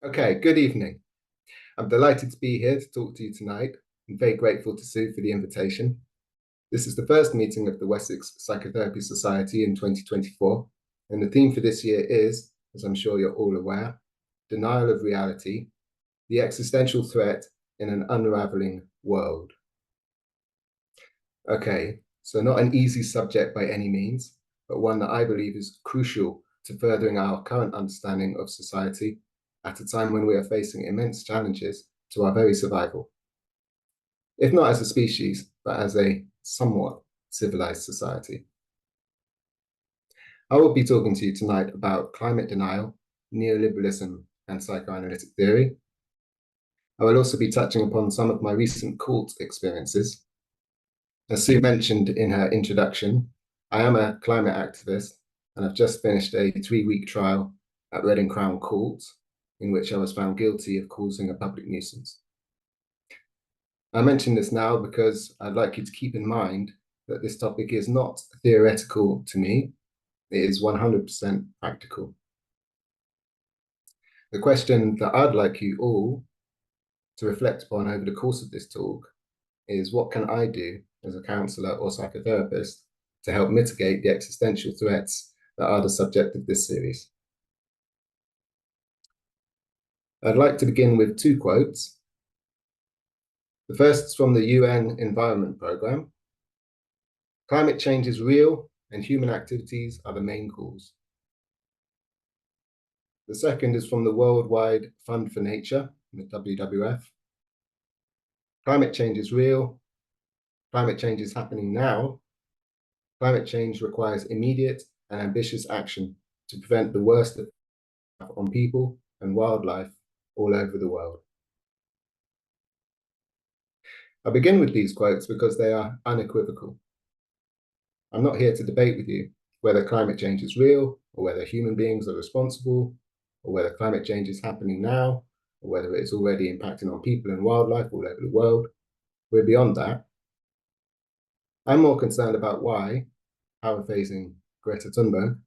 Okay, good evening. I'm delighted to be here to talk to you tonight. I'm very grateful to Sue for the invitation. This is the first meeting of the Wessex Psychotherapy Society in 2024, and the theme for this year is, as I'm sure you're all aware, denial of reality, the existential threat in an unraveling world. Okay, so not an easy subject by any means, but one that I believe is crucial to furthering our current understanding of society at a time when we are facing immense challenges to our very survival, if not as a species, but as a somewhat civilized society. I will be talking to you tonight about climate denial, neoliberalism, and psychoanalytic theory. I will also be touching upon some of my recent cult experiences. As Sue mentioned in her introduction, I am a climate activist, and I've just finished a 3-week trial at Red and Crown Court, in which I was found guilty of causing a public nuisance. I mention this now because I'd like you to keep in mind that this topic is not theoretical to me, it is 100% practical. The question that I'd like you all to reflect upon over the course of this talk is, what can I do as a counsellor or psychotherapist to help mitigate the existential threats that are the subject of this series? I'd like to begin with 2 quotes. The first is from the UN Environment Programme. Climate change is real and human activities are the main cause. The second is from the Worldwide Fund for Nature, the WWF. Climate change is real. Climate change is happening now. Climate change requires immediate and ambitious action to prevent the worst on people and wildlife all over the world. I begin with these quotes because they are unequivocal. I'm not here to debate with you whether climate change is real, or whether human beings are responsible, or whether climate change is happening now, or whether it's already impacting on people and wildlife all over the world. We're beyond that. I'm more concerned about why, paraphrasing Greta Thunberg,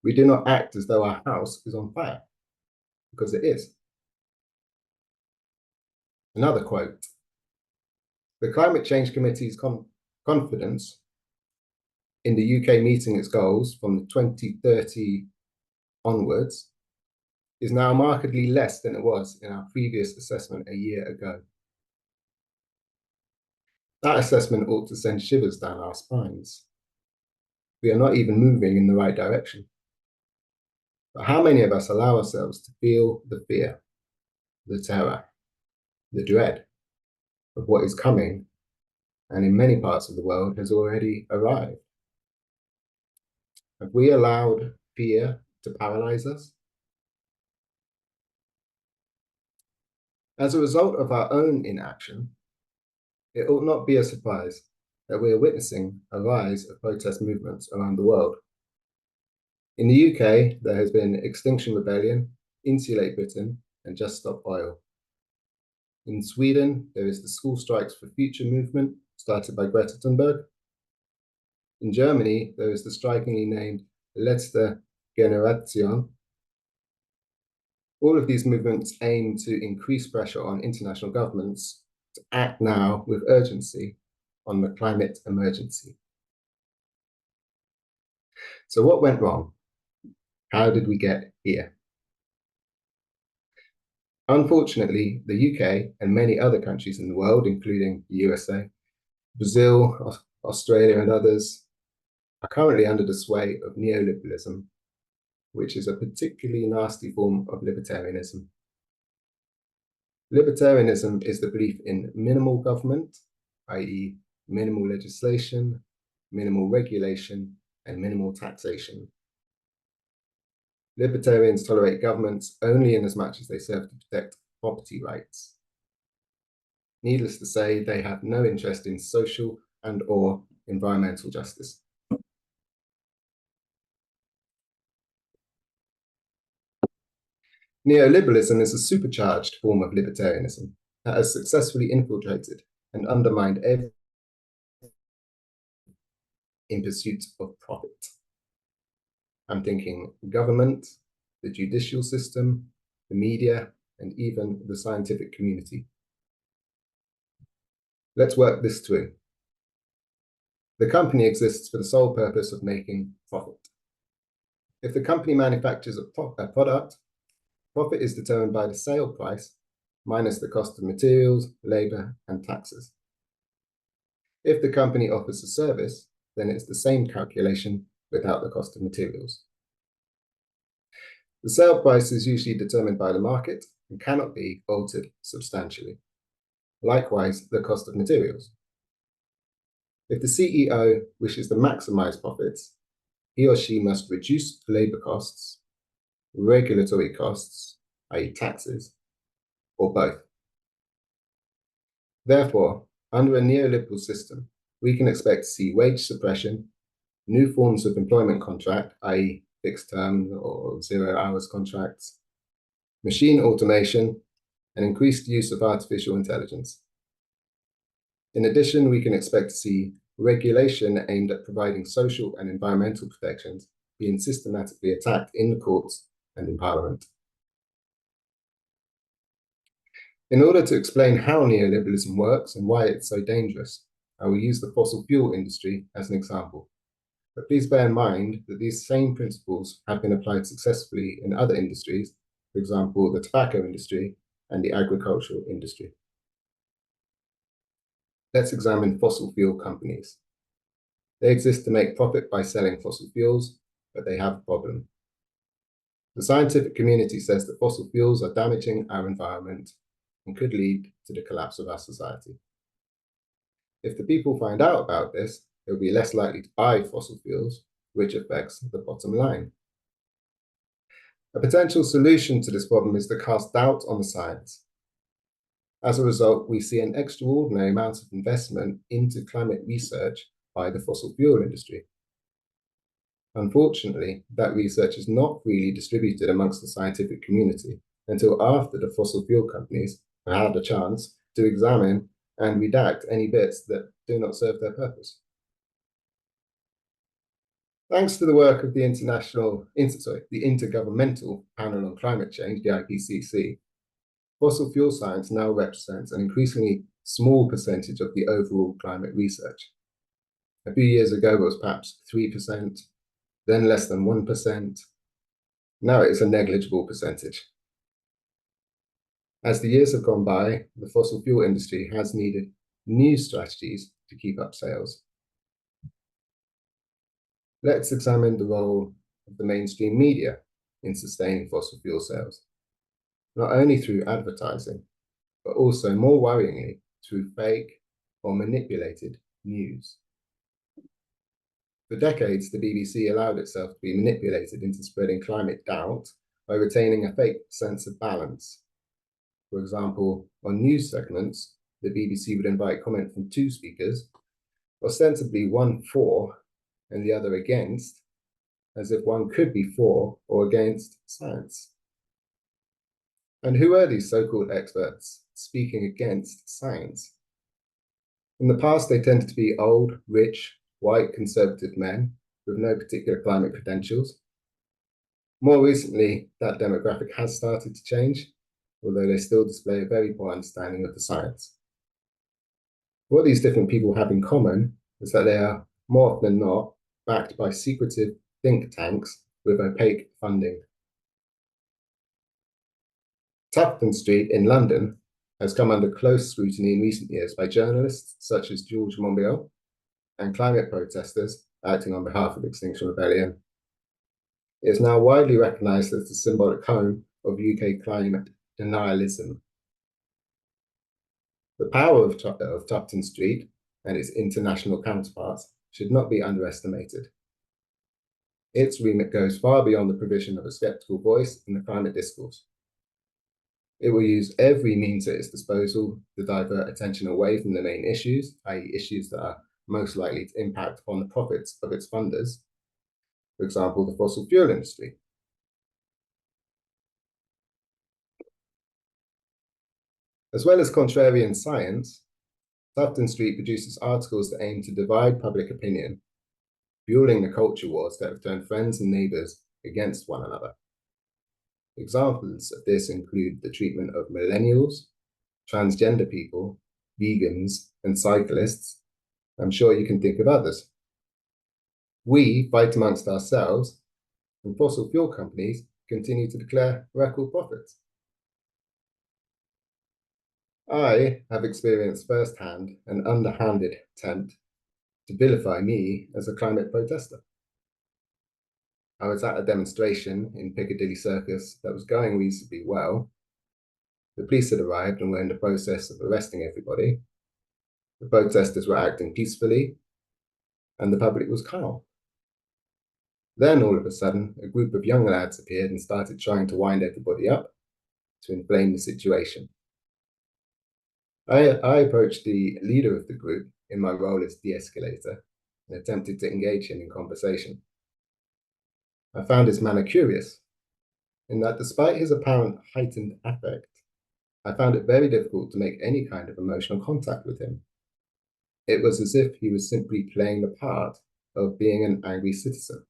we do not act as though our house is on fire, because it is. Another quote: the Climate Change Committee's confidence in the UK meeting its goals from the 2030 onwards is now markedly less than it was in our previous assessment a year ago. That assessment ought to send shivers down our spines. We are not even moving in the right direction. But how many of us allow ourselves to feel the fear, the terror, the dread of what is coming, and in many parts of the world has already arrived? Have we allowed fear to paralyze us? As a result of our own inaction, it ought not be a surprise that we are witnessing a rise of protest movements around the world. In the UK, there has been Extinction Rebellion, Insulate Britain, and Just Stop Oil. In Sweden, there is the School Strikes for Future movement, started by Greta Thunberg. In Germany, there is the strikingly named Letzte Generation. All of these movements aim to increase pressure on international governments to act now with urgency on the climate emergency. So what went wrong? How did we get here? Unfortunately, the UK and many other countries in the world, including the USA, Brazil, Australia, and others, are currently under the sway of neoliberalism, which is a particularly nasty form of libertarianism. Libertarianism is the belief in minimal government, i.e., minimal legislation, minimal regulation, and minimal taxation. Libertarians tolerate governments only in as much as they serve to protect property rights. Needless to say, they have no interest in social and/or environmental justice. Neoliberalism is a supercharged form of libertarianism that has successfully infiltrated and undermined every in pursuit of profit. I'm thinking government, the judicial system, the media, and even the scientific community. Let's work this through. The company exists for the sole purpose of making profit. If the company manufactures a product, profit is determined by the sale price minus the cost of materials, labor, and taxes. If the company offers a service, then it's the same calculation without the cost of materials. The sale price is usually determined by the market and cannot be altered substantially. Likewise, the cost of materials. If the CEO wishes to maximize profits, he or she must reduce labor costs, regulatory costs, i.e. taxes, or both. Therefore, under a neoliberal system, we can expect to see wage suppression, new forms of employment contract, i.e. fixed term or 0 hours contracts, machine automation, and increased use of artificial intelligence. In addition, we can expect to see regulation aimed at providing social and environmental protections being systematically attacked in the courts and in Parliament. In order to explain how neoliberalism works and why it's so dangerous, I will use the fossil fuel industry as an example. But please bear in mind that these same principles have been applied successfully in other industries, for example, the tobacco industry and the agricultural industry. Let's examine fossil fuel companies. They exist to make profit by selling fossil fuels, but they have a problem. The scientific community says that fossil fuels are damaging our environment and could lead to the collapse of our society. If the people find out about this, they'll be less likely to buy fossil fuels, which affects the bottom line. A potential solution to this problem is to cast doubt on the science. As a result, we see an extraordinary amount of investment into climate research by the fossil fuel industry. Unfortunately, that research is not freely distributed amongst the scientific community until after the fossil fuel companies have had a chance to examine and redact any bits that do not serve their purpose. Thanks to the work of the Intergovernmental Panel on Climate Change, the IPCC, fossil fuel science now represents an increasingly small percentage of the overall climate research. A few years ago, it was perhaps 3%, then less than 1%. Now it's a negligible percentage. As the years have gone by, the fossil fuel industry has needed new strategies to keep up sales. Let's examine the role of the mainstream media in sustaining fossil fuel sales, not only through advertising, but also, more worryingly, through fake or manipulated news. For decades, the BBC allowed itself to be manipulated into spreading climate doubt by retaining a fake sense of balance. For example, on news segments, the BBC would invite comment from two speakers, ostensibly one for and the other against, as if one could be for or against science. And who are these so-called experts speaking against science? In the past, they tended to be old, rich, white, conservative men with no particular climate credentials. More recently, that demographic has started to change, although they still display a very poor understanding of the science. What these different people have in common is that they are, more often than not, backed by secretive think tanks with opaque funding. Tufton Street in London has come under close scrutiny in recent years by journalists such as George Monbiot and climate protesters acting on behalf of Extinction Rebellion. It is now widely recognised as the symbolic home of UK climate denialism. The power of Tufton Street and its international counterparts should not be underestimated. Its remit goes far beyond the provision of a sceptical voice in the climate discourse. It will use every means at its disposal to divert attention away from the main issues, i.e. issues that are most likely to impact on the profits of its funders, for example, the fossil fuel industry. As well as contrarian science, Tufton Street produces articles that aim to divide public opinion, fueling the culture wars that have turned friends and neighbours against one another. Examples of this include the treatment of millennials, transgender people, vegans, and cyclists. I'm sure you can think of others. We fight amongst ourselves, and fossil fuel companies continue to declare record profits. I have experienced firsthand an underhanded attempt to vilify me as a climate protester. I was at a demonstration in Piccadilly Circus that was going reasonably well. The police had arrived and were in the process of arresting everybody. The protesters were acting peacefully, and the public was calm. Then, all of a sudden, a group of young lads appeared and started trying to wind everybody up to inflame the situation. I approached the leader of the group in my role as de-escalator and attempted to engage him in conversation. I found his manner curious, in that despite his apparent heightened affect, I found it very difficult to make any kind of emotional contact with him. It was as if he was simply playing the part of being an angry citizen.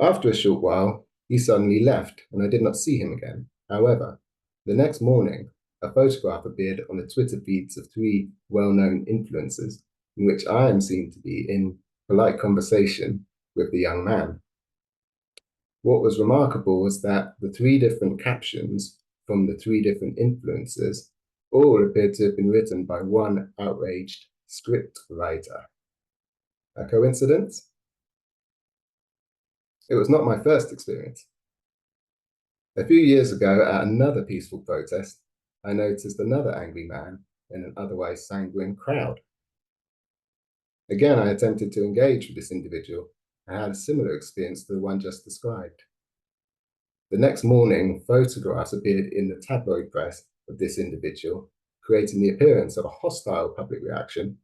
After a short while, he suddenly left, and I did not see him again. However, the next morning, a photograph appeared on the Twitter feeds of three well-known influencers, in which I am seen to be in polite conversation with the young man. What was remarkable was that the three different captions from the three different influencers all appeared to have been written by one outraged script writer. A coincidence? It was not my first experience. A few years ago, at another peaceful protest, I noticed another angry man in an otherwise sanguine crowd. Again, I attempted to engage with this individual and had a similar experience to the one just described. The next morning, photographs appeared in the tabloid press of this individual, creating the appearance of a hostile public reaction,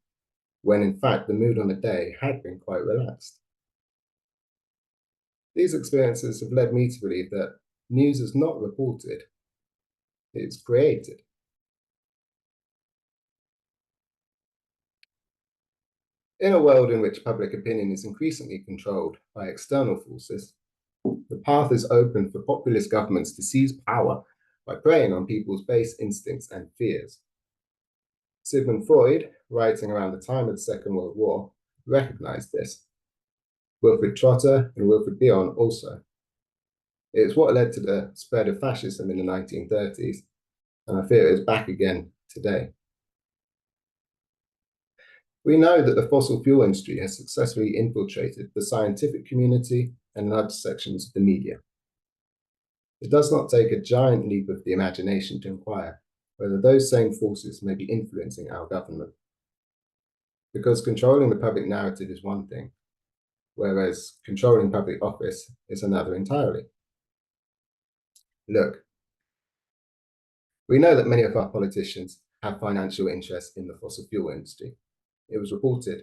when in fact the mood on the day had been quite relaxed. These experiences have led me to believe that news is not reported, it's created. In a world in which public opinion is increasingly controlled by external forces, the path is open for populist governments to seize power by preying on people's base instincts and fears. Sigmund Freud, writing around the time of the Second World War, recognized this. Wilfred Trotter and Wilfred Bion also. It is what led to the spread of fascism in the 1930s, and I fear it is back again today. We know that the fossil fuel industry has successfully infiltrated the scientific community and large sections of the media. It does not take a giant leap of the imagination to inquire whether those same forces may be influencing our government. Because controlling the public narrative is one thing, whereas controlling public office is another entirely. Look, we know that many of our politicians have financial interests in the fossil fuel industry. It was reported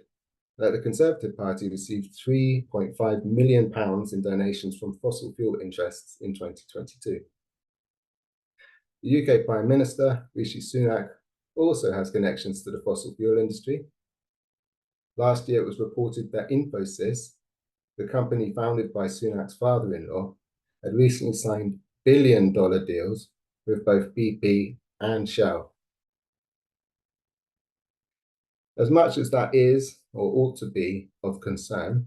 that the Conservative Party received £3.5 million in donations from fossil fuel interests in 2022. The UK Prime Minister, Rishi Sunak, also has connections to the fossil fuel industry. Last year, it was reported that Infosys, the company founded by Sunak's father-in-law, had recently signed billion-dollar deals with both BP and Shell. As much as that is, or ought to be, of concern,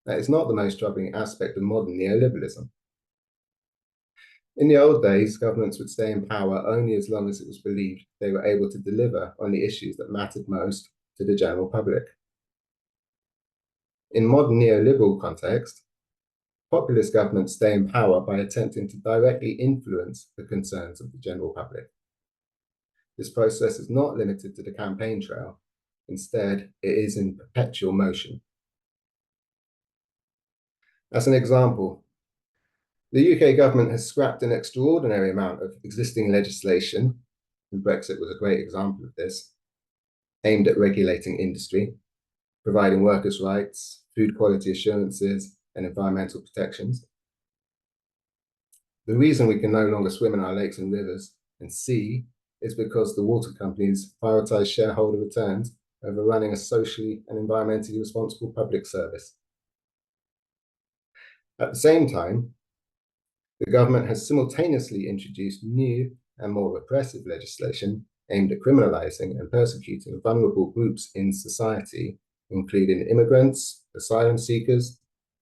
that is not the most troubling aspect of modern neoliberalism. In the old days, governments would stay in power only as long as it was believed they were able to deliver on the issues that mattered most to the general public. In modern neoliberal context, populist governments stay in power by attempting to directly influence the concerns of the general public. This process is not limited to the campaign trail. Instead, it is in perpetual motion. As an example, the UK government has scrapped an extraordinary amount of existing legislation, and Brexit was a great example of this, aimed at regulating industry, providing workers' rights, food quality assurances, and environmental protections. The reason we can no longer swim in our lakes and rivers and sea is because the water companies prioritize shareholder returns over running a socially and environmentally responsible public service. At the same time, The government has simultaneously introduced new and more repressive legislation aimed at criminalizing and persecuting vulnerable groups in society, including immigrants, asylum seekers,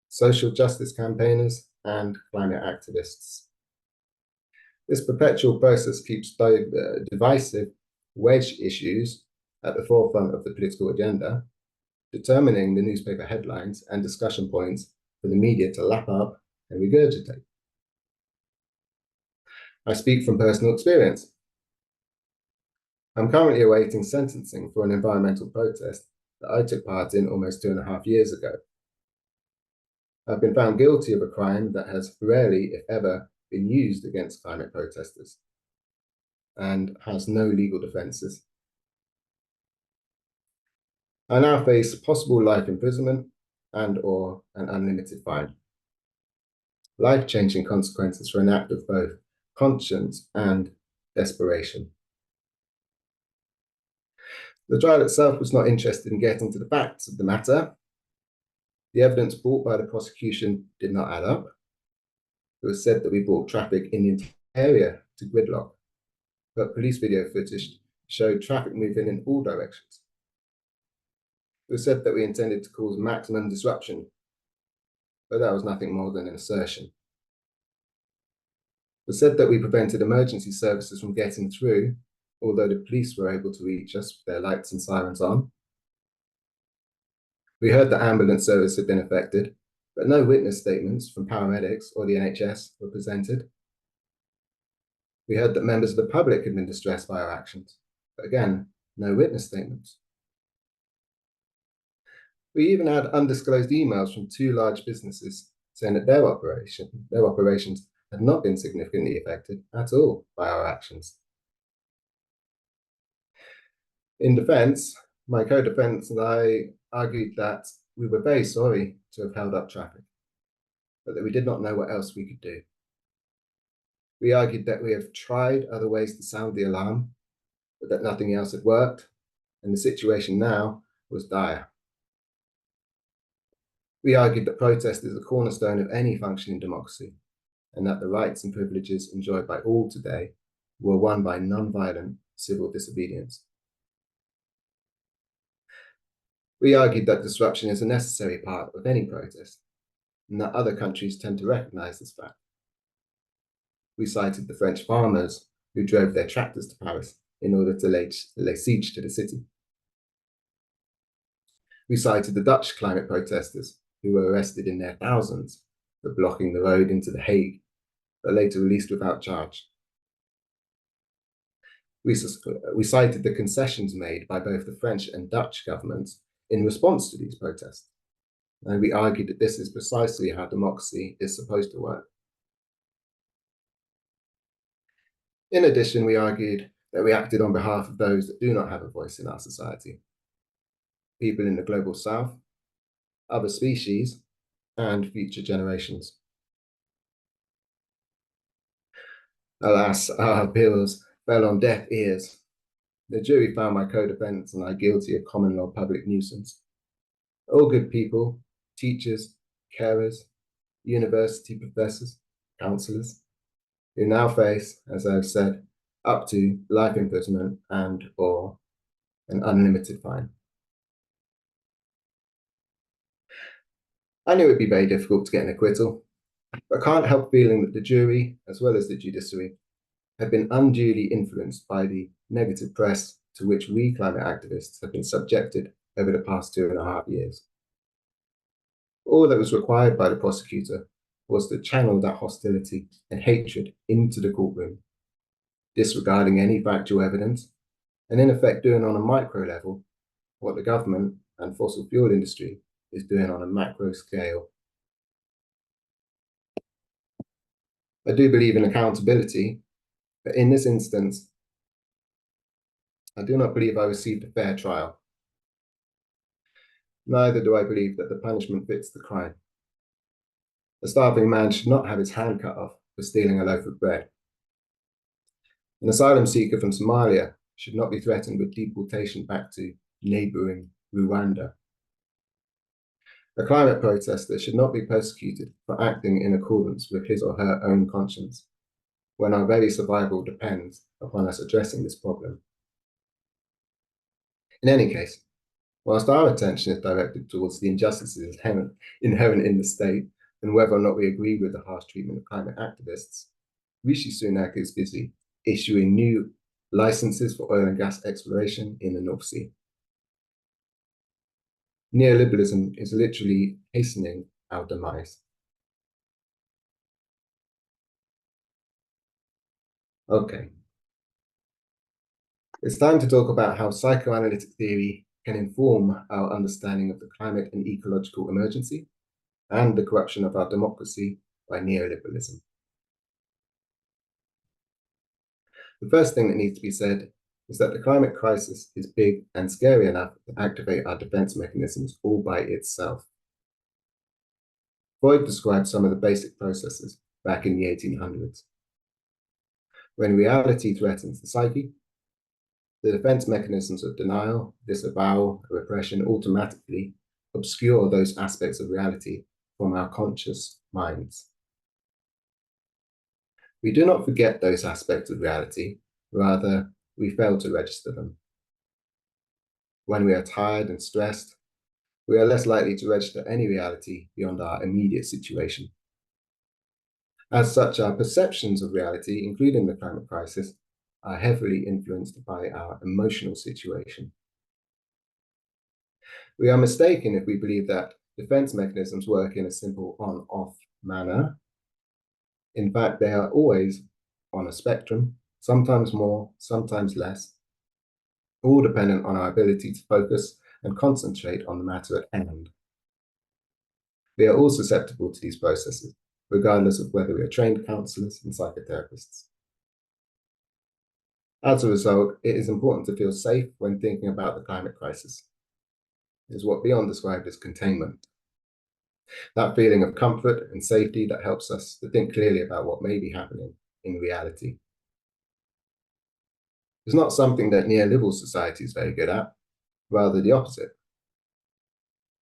social justice campaigners, and climate activists. This perpetual process keeps divisive wedge issues at the forefront of the political agenda, determining the newspaper headlines and discussion points for the media to lap up and regurgitate. I speak from personal experience. I'm currently awaiting sentencing for an environmental protest that I took part in almost 2.5 years ago. I've been found guilty of a crime that has rarely, if ever, been used against climate protesters and has no legal defences. I now face possible life imprisonment and/or an unlimited fine. Life-changing consequences for an act of both conscience and desperation. The trial itself was not interested in getting to the facts of the matter. The evidence brought by the prosecution did not add up. It was said that we brought traffic in the area to gridlock, but police video footage showed traffic moving in all directions. It was said that we intended to cause maximum disruption, but that was nothing more than an assertion. It was said that we prevented emergency services from getting through, although the police were able to reach us with their lights and sirens on. We heard that ambulance service had been affected, but no witness statements from paramedics or the NHS were presented. We heard that members of the public had been distressed by our actions, but again, no witness statements. We even had undisclosed emails from 2 large businesses saying that their operations had not been significantly affected at all by our actions. In defense, my co-defense and I argued that we were very sorry to have held up traffic, but that we did not know what else we could do. We argued that we have tried other ways to sound the alarm, but that nothing else had worked, and the situation now was dire. We argued that protest is the cornerstone of any functioning democracy, and that the rights and privileges enjoyed by all today were won by non-violent civil disobedience. We argued that disruption is a necessary part of any protest, and that other countries tend to recognize this fact. We cited the French farmers who drove their tractors to Paris in order to lay siege to the city. We cited the Dutch climate protesters who were arrested in their thousands for blocking the road into The Hague, but later released without charge. We cited the concessions made by both the French and Dutch governments in response to these protests, and we argued that this is precisely how democracy is supposed to work. In addition, we argued that we acted on behalf of those that do not have a voice in our society: people in the global south, other species, and future generations. Alas, our appeals fell on deaf ears. The jury found my co-defense and I guilty of common law public nuisance. All good people, teachers, carers, university professors, counsellors, who now face, as I've said, up to life imprisonment and/or an unlimited fine. I knew it would be very difficult to get an acquittal, but I can't help feeling that the jury, as well as the judiciary, have been unduly influenced by the negative press to which we climate activists have been subjected over the past 2.5 years. All that was required by the prosecutor was to channel that hostility and hatred into the courtroom, disregarding any factual evidence, and in effect doing on a micro level what the government and fossil fuel industry is doing on a macro scale. I do believe in accountability, but in this instance, I do not believe I received a fair trial. Neither do I believe that the punishment fits the crime. A starving man should not have his hand cut off for stealing a loaf of bread. An asylum seeker from Somalia should not be threatened with deportation back to neighboring Rwanda. A climate protester should not be persecuted for acting in accordance with his or her own conscience, when our very survival depends upon us addressing this problem. In any case, whilst our attention is directed towards the injustices inherent in the state and whether or not we agree with the harsh treatment of climate activists, Rishi Sunak is busy issuing new licenses for oil and gas exploration in the North Sea. Neoliberalism is literally hastening our demise. Okay, it's time to talk about how psychoanalytic theory can inform our understanding of the climate and ecological emergency and the corruption of our democracy by neoliberalism. The first thing that needs to be said is that the climate crisis is big and scary enough to activate our defense mechanisms all by itself. Freud described some of the basic processes back in the 1800s. When reality threatens the psyche, the defense mechanisms of denial, disavowal, repression automatically obscure those aspects of reality from our conscious minds. We do not forget those aspects of reality, rather, we fail to register them. When we are tired and stressed, we are less likely to register any reality beyond our immediate situation. As such, our perceptions of reality, including the climate crisis, are heavily influenced by our emotional situation. We are mistaken if we believe that defense mechanisms work in a simple on-off manner. In fact, they are always on a spectrum, sometimes more, sometimes less, all dependent on our ability to focus and concentrate on the matter at hand. We are all susceptible to these processes, regardless of whether we are trained counselors and psychotherapists. As a result, it is important to feel safe when thinking about the climate crisis. It is what Beyond described as containment. That feeling of comfort and safety that helps us to think clearly about what may be happening in reality. It's not something that neoliberal society is very good at, rather the opposite.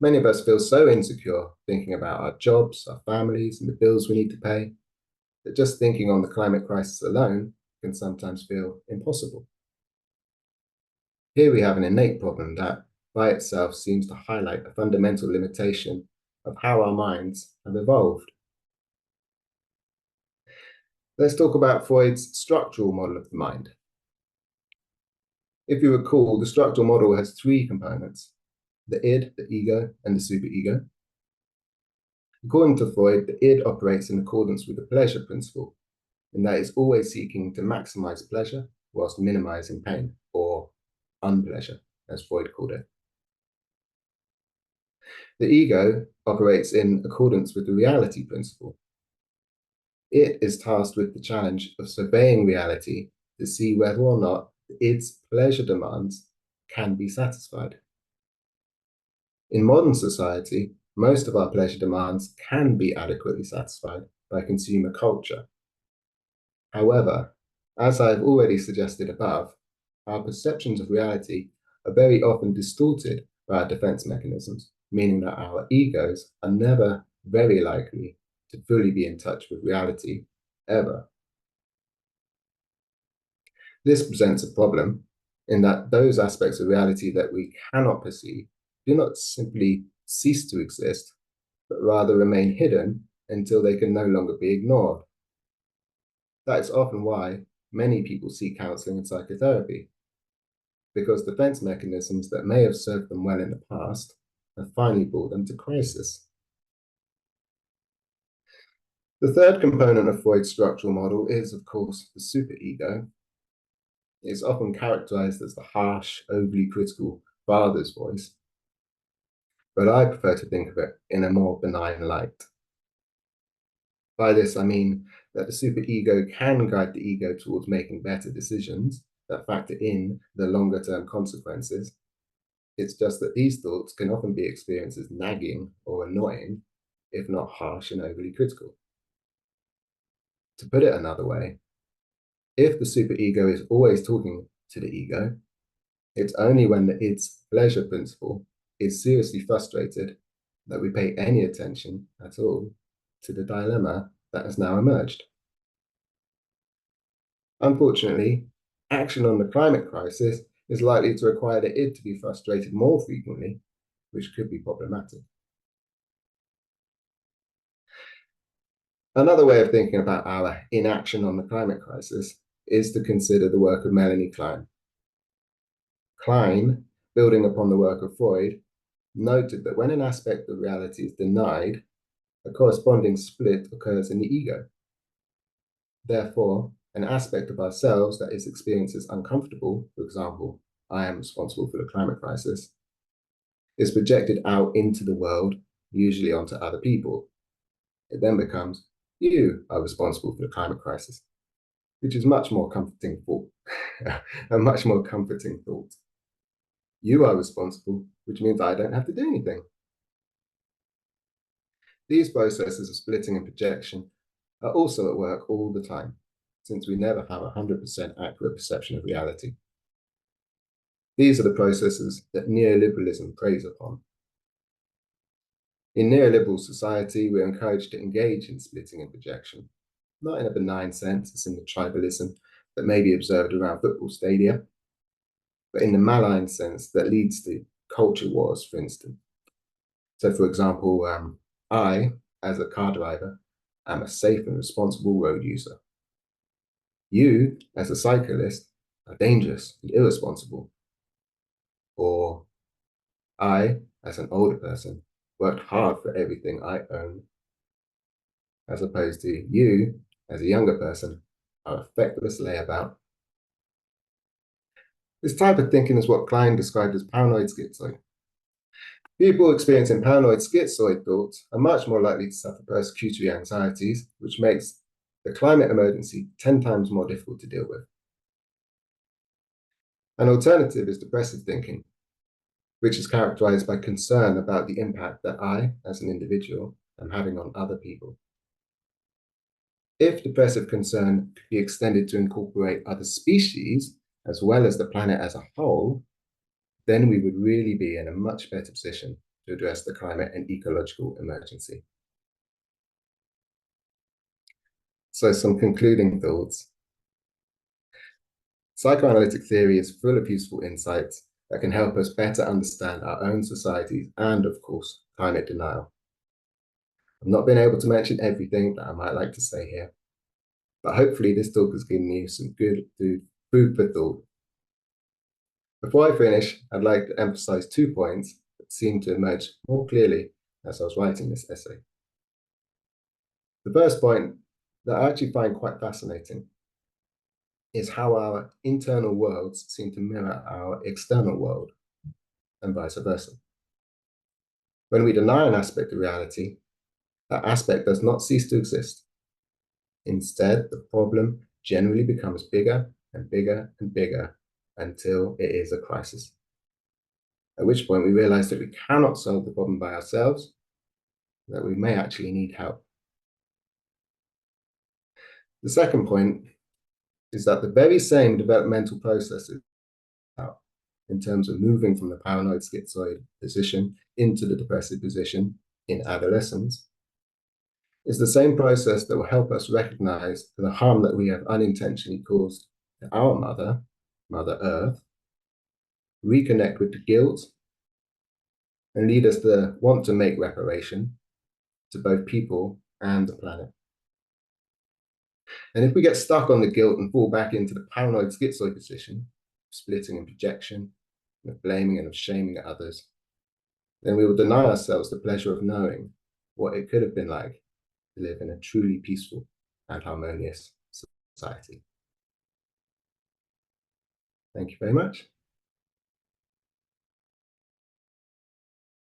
Many of us feel so insecure thinking about our jobs, our families, and the bills we need to pay, that just thinking on the climate crisis alone can sometimes feel impossible. Here we have an innate problem that, by itself, seems to highlight a fundamental limitation of how our minds have evolved. Let's talk about Freud's structural model of the mind. If you recall, the structural model has three components: the id, the ego, and the superego. According to Freud, the id operates in accordance with the pleasure principle, in that it's always seeking to maximize pleasure whilst minimizing pain, or unpleasure, as Freud called it. The ego operates in accordance with the reality principle. It is tasked with the challenge of surveying reality to see whether or not its pleasure demands can be satisfied. In modern society, most of our pleasure demands can be adequately satisfied by consumer culture. However, as I have already suggested above, our perceptions of reality are very often distorted by our defense mechanisms, meaning that our egos are never very likely to fully be in touch with reality, ever. This presents a problem in that those aspects of reality that we cannot perceive do not simply cease to exist, but rather remain hidden until they can no longer be ignored. That is often why many people seek counseling and psychotherapy, because defense mechanisms that may have served them well in the past have finally brought them to crisis. The third component of Freud's structural model is, of course, the superego. It is often characterized as the harsh, overly critical father's voice, but I prefer to think of it in a more benign light. By this, I mean that the superego can guide the ego towards making better decisions that factor in the longer-term consequences. It's just that these thoughts can often be experienced as nagging or annoying, if not harsh and overly critical. To put it another way, if the superego is always talking to the ego, it's only when its pleasure principle is seriously frustrated that we pay any attention at all to the dilemma that has now emerged. Unfortunately, action on the climate crisis is likely to require the id to be frustrated more frequently, which could be problematic. Another way of thinking about our inaction on the climate crisis is to consider the work of Melanie Klein. Klein, building upon the work of Freud, noted that when an aspect of reality is denied, a corresponding split occurs in the ego. Therefore, an aspect of ourselves that is experienced as uncomfortable, for example, I am responsible for the climate crisis, is projected out into the world, usually onto other people. It then becomes, you are responsible for the climate crisis, which is much more comforting thought, a much more comforting thought. You are responsible, which means I don't have to do anything. These processes of splitting and projection are also at work all the time, since we never have a 100% accurate perception of reality. These are the processes that neoliberalism preys upon. In neoliberal society, we're encouraged to engage in splitting and projection, not in a benign sense, as in the tribalism that may be observed around football stadia, but in the malign sense that leads to culture wars, for instance. So, for example, I, as a car driver, am a safe and responsible road user. You, as a cyclist, are dangerous and irresponsible. Or I, as an older person, worked hard for everything I own, as opposed to you, as a younger person, are a feckless layabout. This type of thinking is what Klein described as paranoid schizoid. People experiencing paranoid schizoid thoughts are much more likely to suffer persecutory anxieties, which makes the climate emergency 10 times more difficult to deal with. An alternative is depressive thinking, which is characterized by concern about the impact that I, as an individual, am having on other people. If depressive concern could be extended to incorporate other species, as well as the planet as a whole, then we would really be in a much better position to address the climate and ecological emergency. So some concluding thoughts. Psychoanalytic theory is full of useful insights that can help us better understand our own societies and, of course, climate denial. I've not been able to mention everything that I might like to say here, but hopefully this talk has given you some good food for thought. Before I finish, I'd like to emphasize 2 points that seem to emerge more clearly as I was writing this essay. The first point that I actually find quite fascinating is how our internal worlds seem to mirror our external world, and vice versa. When we deny an aspect of reality, that aspect does not cease to exist. Instead, the problem generally becomes bigger and bigger and bigger until it is a crisis. At which point we realize that we cannot solve the problem by ourselves, that we may actually need help. The second point is that the very same developmental processes in terms of moving from the paranoid schizoid position into the depressive position in adolescence is the same process that will help us recognize the harm that we have unintentionally caused to our mother, Mother Earth, reconnect with the guilt, and lead us to want to make reparation to both people and the planet. And if we get stuck on the guilt and fall back into the paranoid schizoid position, splitting and projection, and of blaming and of shaming others, then we will deny ourselves the pleasure of knowing what it could have been like to live in a truly peaceful and harmonious society. Thank you very much.